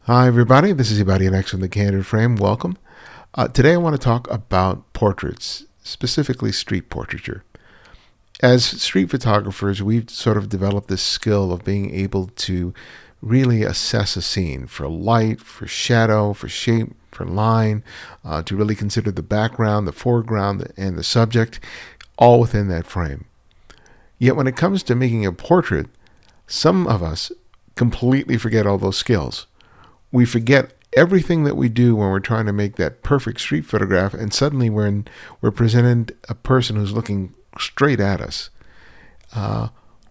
Hi everybody, this is Ibarionex from the Candid Frame. Welcome. Today I want to talk about portraits, specifically street portraiture. As street photographers, we've sort of developed this skill of being able to really assess a scene for light, for shadow, for shape, for line, to really consider the background, the foreground, and the subject, all within that frame. Yet when it comes to making a portrait, some of us completely forget all those skills. We forget everything that we do when we're trying to make that perfect street photograph, and suddenly we're presented a person who's looking straight at us.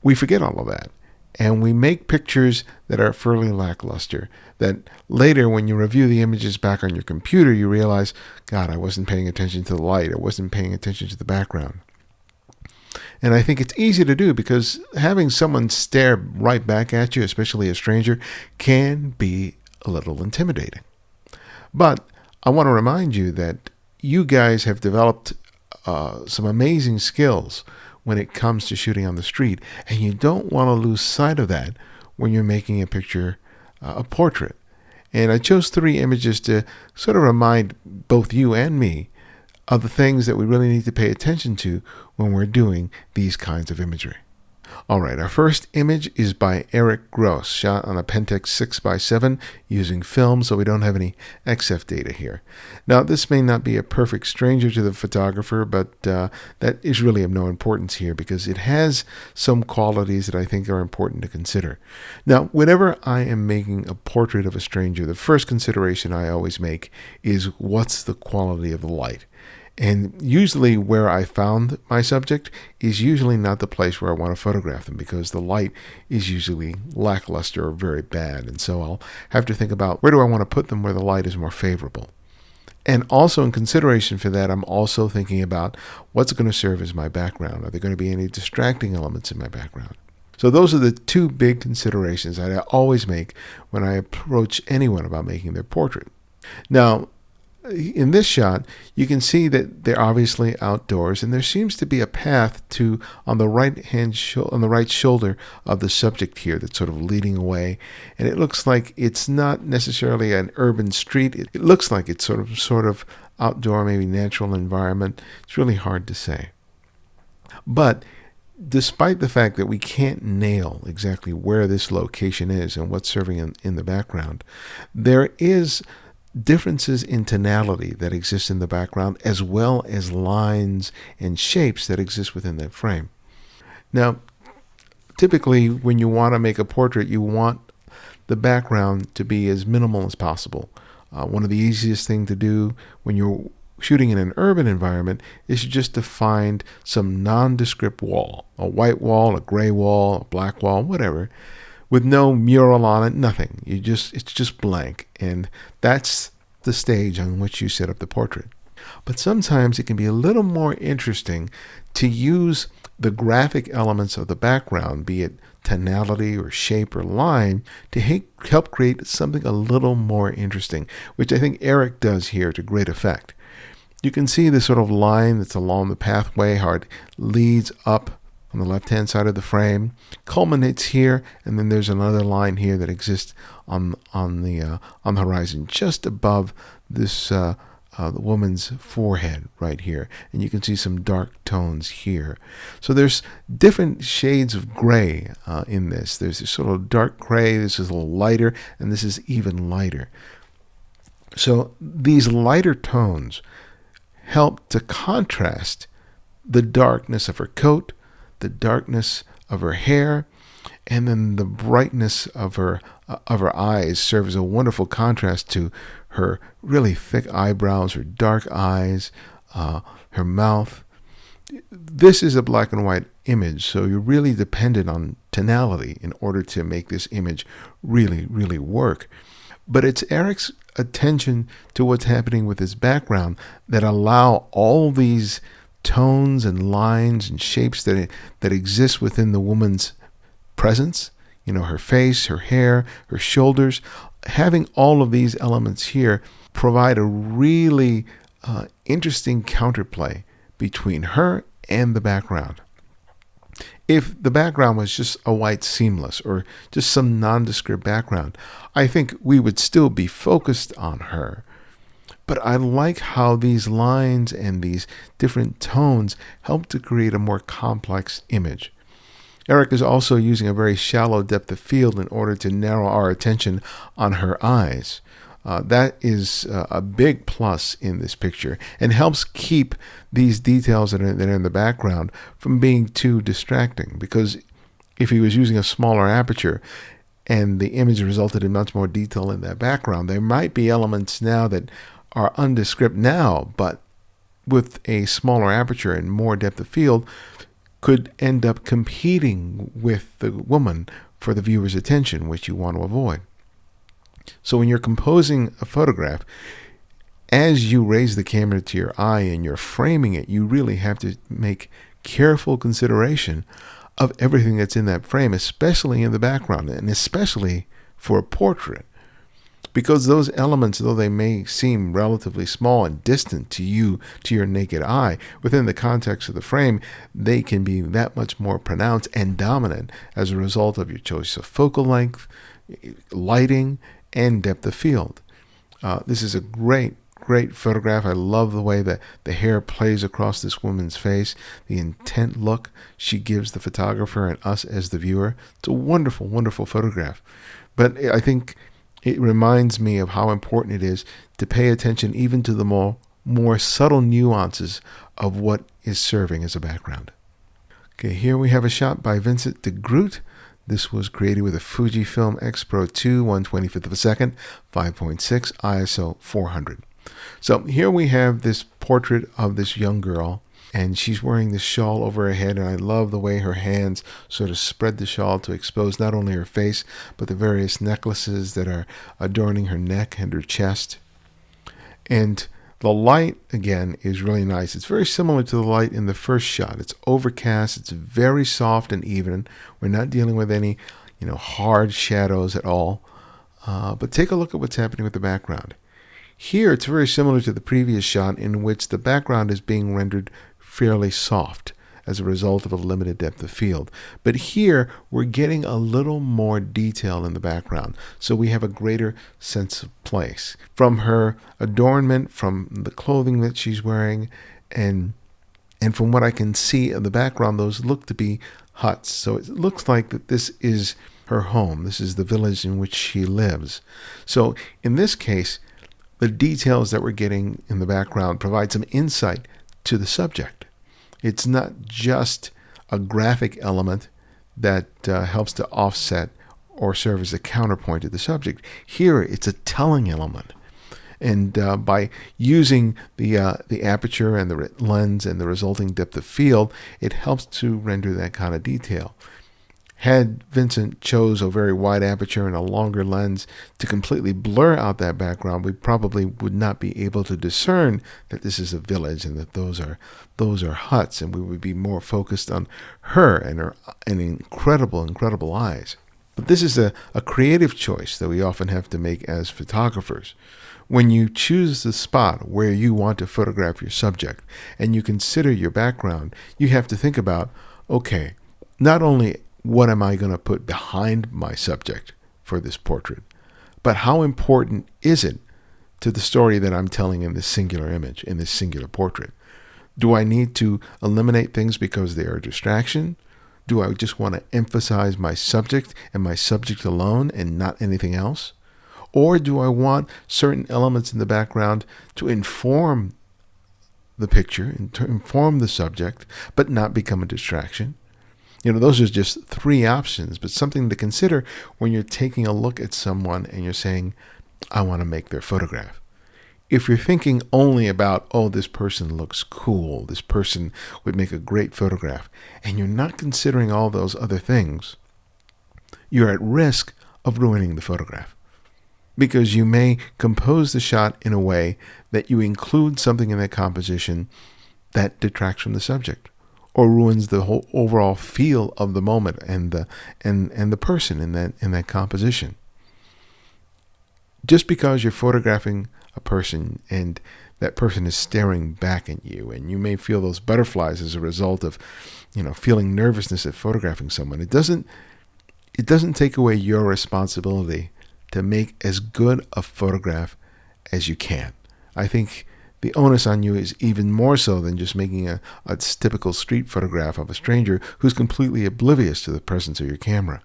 We forget all of that, and we make pictures that are fairly lackluster. That later, when you review the images back on your computer, you realize, God, I wasn't paying attention to the light. I wasn't paying attention to the background. And I think it's easy to do because having someone stare right back at you, especially a stranger, can be a little intimidating. But I want to remind you that you guys have developed some amazing skills when it comes to shooting on the street, and you don't want to lose sight of that when you're making a picture, a portrait. And I chose 3 images to sort of remind both you and me of the things that we really need to pay attention to when we're doing these kinds of imagery. All right, our first image is by Erik Gross, shot on a Pentax 6x7 using film, so we don't have any XF data here. Now, this may not be a perfect stranger to the photographer, but that is really of no importance here because it has some qualities that I think are important to consider. Now, whenever I am making a portrait of a stranger, the first consideration I always make is what's the quality of the light. And usually where I found my subject is usually not the place where I want to photograph them because the light is usually lackluster or very bad. And so I'll have to think about where do I want to put them where the light is more favorable. And also in consideration for that, I'm also thinking about what's going to serve as my background. Are there going to be any distracting elements in my background? So those are the 2 big considerations that I always make when I approach anyone about making their portrait. Now, in this shot, you can see that they're obviously outdoors, and there seems to be a path on the right shoulder of the subject here that's sort of leading away. And it looks like it's not necessarily an urban street. It looks like it's sort of outdoor, maybe natural environment. It's really hard to say. But despite the fact that we can't nail exactly where this location is and what's serving in the background, there is differences in tonality that exist in the background as well as lines and shapes that exist within that frame. Now, typically when you want to make a portrait, you want the background to be as minimal as possible. One of the easiest things to do when you're shooting in an urban environment is just to find some nondescript wall, a white wall, a gray wall, a black wall, whatever, with no mural on it, nothing. It's just blank, and that's the stage on which you set up the portrait. But sometimes it can be a little more interesting to use the graphic elements of the background, be it tonality or shape or line, to help create something a little more interesting, which I think Erik does here to great effect. You can see the sort of line that's along the pathway, how it leads up on the left-hand side of the frame, culminates here, and then there's another line here that exists on the horizon, just above this the woman's forehead right here, and you can see some dark tones here. So there's different shades of gray in this. There's this sort of dark gray. This is a little lighter, and this is even lighter. So these lighter tones help to contrast the darkness of her coat, the darkness of her hair, and then the brightness of her eyes serve as a wonderful contrast to her really thick eyebrows, her dark eyes, her mouth. This is a black and white image, so you're really dependent on tonality in order to make this image really, really work. But it's Erik's attention to what's happening with his background that allow all these tones and lines and shapes that exist within the woman's presence, her face, her hair, her shoulders. Having all of these elements here provide a really interesting counterplay between her and the background. If the background was just a white seamless or just some nondescript background, I think we would still be focused on her. But I like how these lines and these different tones help to create a more complex image. Erik is also using a very shallow depth of field in order to narrow our attention on her eyes. That is a big plus in this picture and helps keep these details that are in the background from being too distracting, because if he was using a smaller aperture and the image resulted in much more detail in that background, there might be elements now that are undescript now, but with a smaller aperture and more depth of field could end up competing with the woman for the viewer's attention, which you want to avoid. So when you're composing a photograph, as you raise the camera to your eye and you're framing it, you really have to make careful consideration of everything that's in that frame, especially in the background, and especially for a portrait. Because those elements, though they may seem relatively small and distant to you, to your naked eye, within the context of the frame, they can be that much more pronounced and dominant as a result of your choice of focal length, lighting, and depth of field. This is a great photograph. I love the way that the hair plays across this woman's face, the intent look she gives the photographer and us as the viewer. It's a wonderful, wonderful photograph. But I think it reminds me of how important it is to pay attention even to the more subtle nuances of what is serving as a background. Okay, here we have a shot by Vincent de Groot. This was created with a Fujifilm X Pro 2 1/25th of a second, 5.6 ISO 400. So here we have this portrait of this young girl, and she's wearing this shawl over her head, and I love the way her hands sort of spread the shawl to expose not only her face, but the various necklaces that are adorning her neck and her chest. And the light, again, is really nice. It's very similar to the light in the first shot. It's overcast. It's very soft and even. We're not dealing with any, hard shadows at all. But take a look at what's happening with the background. Here, it's very similar to the previous shot in which the background is being rendered fairly soft as a result of a limited depth of field. But here, we're getting a little more detail in the background, so we have a greater sense of place. From her adornment, from the clothing that she's wearing, and from what I can see in the background, those look to be huts. So it looks like that this is her home. This is the village in which she lives. So in this case, the details that we're getting in the background provide some insight to the subject. It's not just a graphic element that helps to offset or serve as a counterpoint to the subject. Here, it's a telling element. And by using the aperture and the lens and the resulting depth of field, it helps to render that kind of detail. Had Vincent chose a very wide aperture and a longer lens to completely blur out that background, we probably would not be able to discern that this is a village and that those are huts, and we would be more focused on her and her incredible eyes. But this is a creative choice that we often have to make as photographers. When you choose the spot where you want to photograph your subject and you consider your background, you have to think about, okay, not only what am I going to put behind my subject for this portrait, but how important is it to the story that I'm telling in this singular image, in this singular portrait? Do I need to eliminate things because they are a distraction? Do I just want to emphasize my subject and my subject alone and not anything else? Or do I want certain elements in the background to inform the picture and to inform the subject, but not become a distraction? Those are just three options, but something to consider when you're taking a look at someone and you're saying, I want to make their photograph. If you're thinking only about, oh, this person looks cool, this person would make a great photograph, and you're not considering all those other things, you're at risk of ruining the photograph. Because you may compose the shot in a way that you include something in that composition that detracts from the subject, or ruins the whole overall feel of the moment and the person in that composition. Just because you're photographing a person and that person is staring back at you, and you may feel those butterflies as a result of, feeling nervousness at photographing someone. It doesn't take away your responsibility to make as good a photograph as you can. I think the onus on you is even more so than just making a typical street photograph of a stranger who's completely oblivious to the presence of your camera.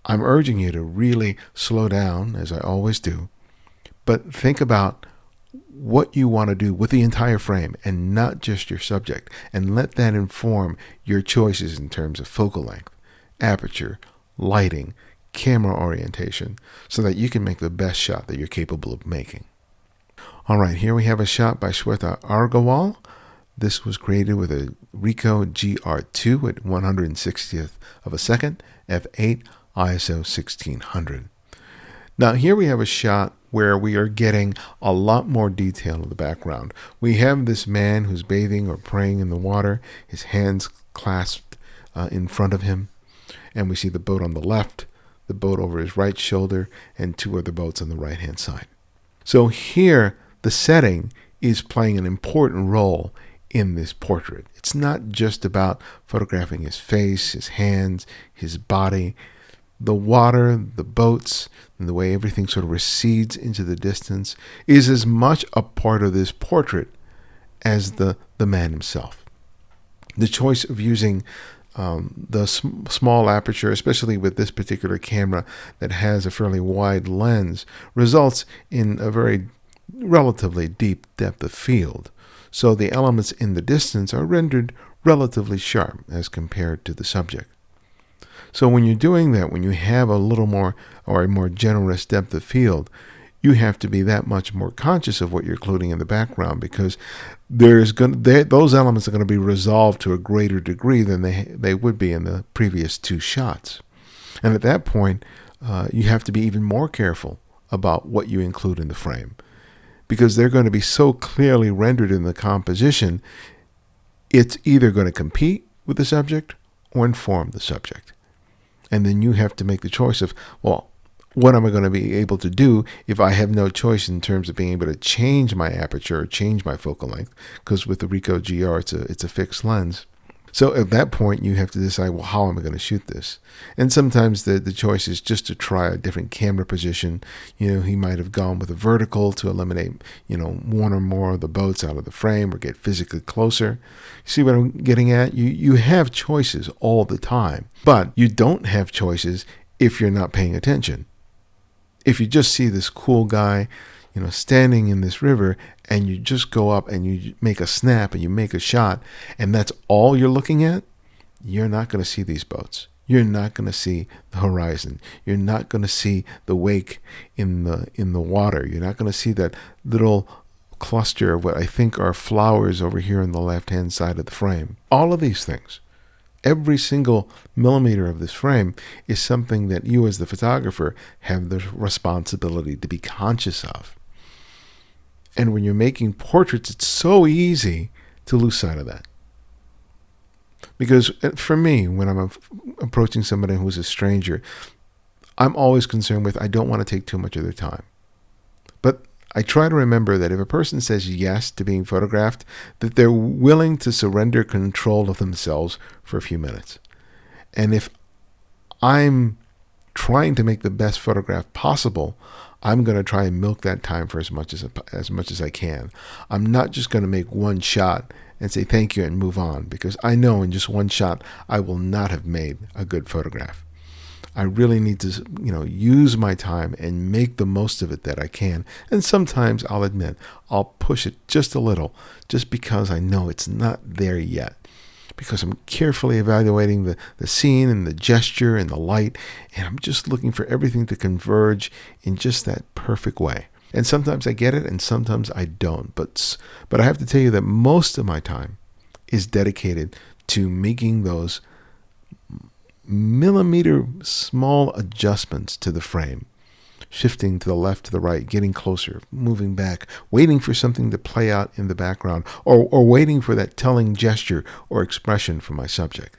I'm urging you to really slow down, as I always do, but think about what you want to do with the entire frame and not just your subject, and let that inform your choices in terms of focal length, aperture, lighting, camera orientation, so that you can make the best shot that you're capable of making. All right, here we have a shot by Sheta Agarwal. This was created with a Ricoh GR2 at 1/160th of a second, f8, ISO 1600. Now here we have a shot where we are getting a lot more detail in the background. We have this man who's bathing or praying in the water, his hands clasped in front of him, and we see the boat on the left, the boat over his right shoulder, and two other boats on the right-hand side. So here, the setting is playing an important role in this portrait. It's not just about photographing his face, his hands, his body. The water, the boats, and the way everything sort of recedes into the distance is as much a part of this portrait as the man himself. The choice of using the small aperture, especially with this particular camera that has a fairly wide lens, results in a very relatively deep depth of field. So the elements in the distance are rendered relatively sharp as compared to the subject. So when you're doing that, when you have a little more or a more generous depth of field, you have to be that much more conscious of what you're including in the background, because those elements are going to be resolved to a greater degree than they would be in the previous two shots. And at that point, you have to be even more careful about what you include in the frame, because they're going to be so clearly rendered in the composition, it's either going to compete with the subject or inform the subject. And then you have to make the choice of, well, what am I going to be able to do if I have no choice in terms of being able to change my aperture or change my focal length? Because with the Ricoh GR, it's a fixed lens. So at that point, you have to decide, well, how am I going to shoot this? And sometimes the choice is just to try a different camera position. He might have gone with a vertical to eliminate, one or more of the boats out of the frame or get physically closer. You see what I'm getting at? You have choices all the time, but you don't have choices if you're not paying attention. If you just see this cool guy, standing in this river, and you just go up and you make a snap and you make a shot, and that's all you're looking at, you're not going to see these boats. You're not going to see the horizon. You're not going to see the wake in the water. You're not going to see that little cluster of what I think are flowers over here on the left-hand side of the frame. All of these things. Every single millimeter of this frame is something that you as the photographer have the responsibility to be conscious of. And when you're making portraits, it's so easy to lose sight of that. Because for me, when I'm approaching somebody who's a stranger, I'm always concerned with, I don't want to take too much of their time. But I try to remember that if a person says yes to being photographed, that they're willing to surrender control of themselves for a few minutes. And if I'm trying to make the best photograph possible, I'm going to try and milk that time for as much as I can. I'm not just going to make one shot and say thank you and move on, because I know in just one shot I will not have made a good photograph. I really need to, use my time and make the most of it that I can. And sometimes I'll admit I'll push it just a little, just because I know it's not there yet. Because I'm carefully evaluating the scene and the gesture and the light, and I'm just looking for everything to converge in just that perfect way. And sometimes I get it and sometimes I don't. But I have to tell you that most of my time is dedicated to making those millimeter small adjustments to the frame, shifting to the left, to the right, getting closer, moving back, waiting for something to play out in the background, or waiting for that telling gesture or expression from my subject.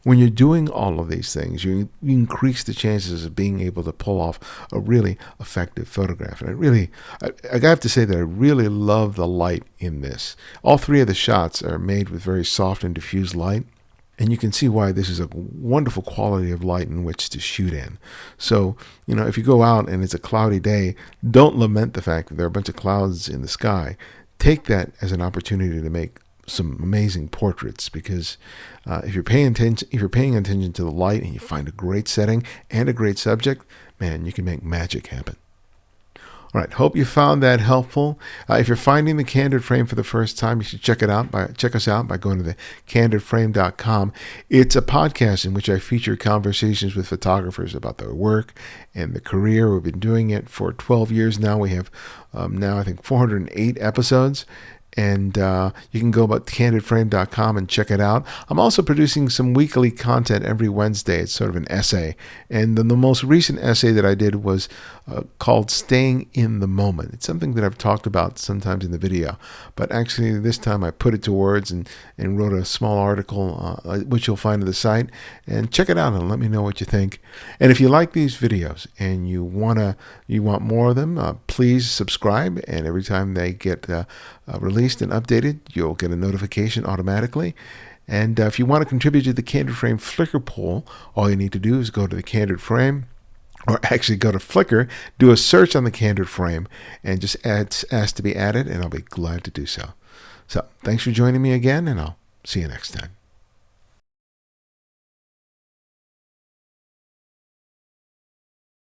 When you're doing all of these things, you increase the chances of being able to pull off a really effective photograph. And I have to say that I really love the light in this. All three of the shots are made with very soft and diffused light. And you can see why this is a wonderful quality of light in which to shoot in. So, if you go out and it's a cloudy day, don't lament the fact that there are a bunch of clouds in the sky. Take that as an opportunity to make some amazing portraits, because if you're paying attention to the light and you find a great setting and a great subject, man, you can make magic happen. All right, hope you found that helpful. If you're finding the Candid Frame for the first time, you should check us out by going to the candidframe.com. It's a podcast in which I feature conversations with photographers about their work and the career. We've been doing it for 12 years now. We have I think 408 episodes. And you can go about candidframe.com and check it out. I'm also producing some weekly content every Wednesday. It's sort of an essay. And then the most recent essay that I did was called Staying in the Moment. It's something that I've talked about sometimes in the video. But actually this time I put it to words and wrote a small article, which you'll find on the site. And check it out and let me know what you think. And if you like these videos and you want more of them, please subscribe. And every time they get released and updated, you'll get a notification automatically. And if you want to contribute to the Candid Frame Flickr Pool, all you need to do is go to the Candid Frame, or actually go to Flickr, do a search on the Candid Frame, and just ask to be added, and I'll be glad to do so. So thanks for joining me again, and I'll see you next time.